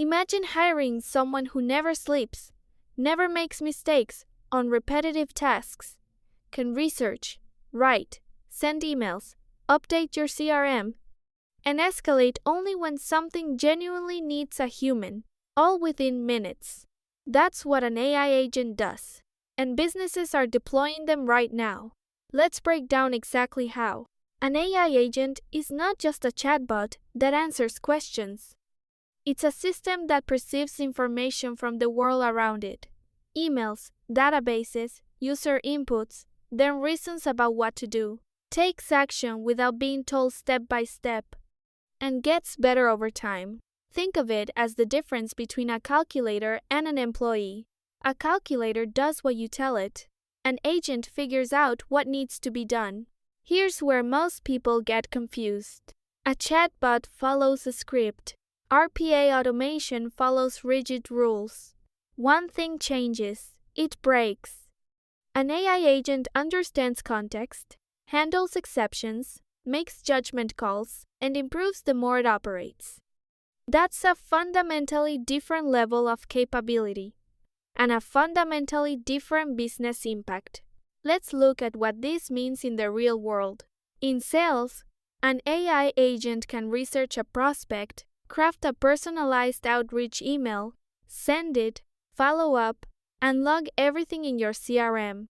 Imagine hiring someone who never sleeps, never makes mistakes on repetitive tasks, can research, write, send emails, update your CRM, and escalate only when something genuinely needs a human, all within minutes. That's what an AI agent does, and businesses are deploying them right now. Let's break down exactly how. An AI agent is not just a chatbot that answers questions. It's a system that perceives information from the world around it. Emails, databases, user inputs, then reasons about what to do. Takes action without being told step by step, and gets better over time. Think of it as the difference between a calculator and an employee. A calculator does what you tell it. An agent figures out what needs to be done. Here's where most people get confused. A chatbot follows a script. RPA automation follows rigid rules. One thing changes, it breaks. An AI agent understands context, handles exceptions, makes judgment calls, and improves the more it operates. That's a fundamentally different level of capability and a fundamentally different business impact. Let's look at what this means in the real world. In sales, an AI agent can research a prospect, craft a personalized outreach email, send it, follow up, and log everything in your CRM.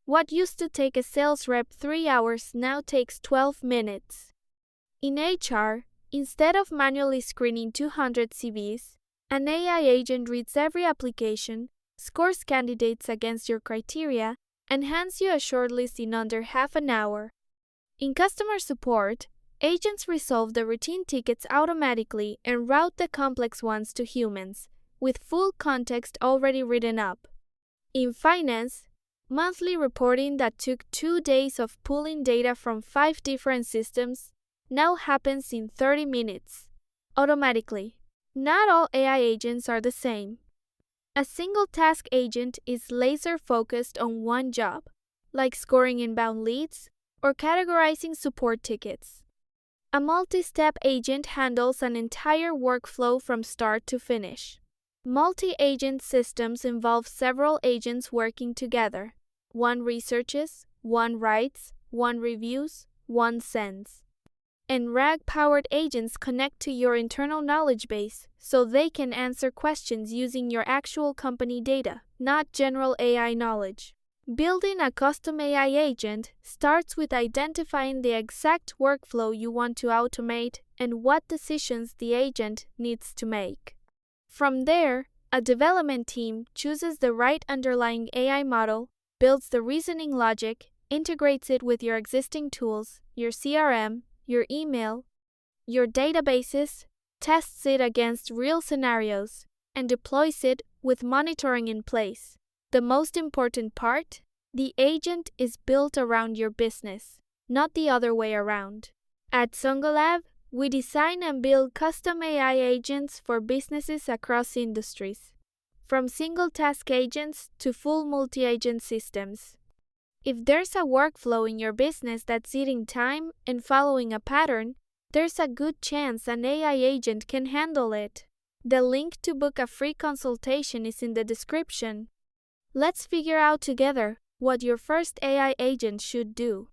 What used to take a sales rep 3 hours now takes 12 minutes. In HR, instead of manually screening 200 CVs, an AI agent reads every application, scores candidates against your criteria, and hands you a shortlist in under half an hour. In customer support, agents resolve the routine tickets automatically and route the complex ones to humans, with full context already written up. In finance, monthly reporting that took 2 days of pulling data from 5 different systems now happens in 30 minutes, automatically. Not all AI agents are the same. A single task agent is laser-focused on one job, like scoring inbound leads or categorizing support tickets. A multi-step agent handles an entire workflow from start to finish. Multi-agent systems involve several agents working together. One researches, one writes, one reviews, one sends. And RAG-powered agents connect to your internal knowledge base so they can answer questions using your actual company data, not general AI knowledge. Building a custom AI agent starts with identifying the exact workflow you want to automate and what decisions the agent needs to make. From there, a development team chooses the right underlying AI model, builds the reasoning logic, integrates it with your existing tools, your CRM, your email, your databases, tests it against real scenarios, and deploys it with monitoring in place. The most important part? The agent is built around your business, not the other way around. At Songolab, we design and build custom AI agents for businesses across industries, from single-task agents to full multi-agent systems. If there's a workflow in your business that's eating time and following a pattern, there's a good chance an AI agent can handle it. The link to book a free consultation is in the description. Let's figure out together what your first AI agent should do.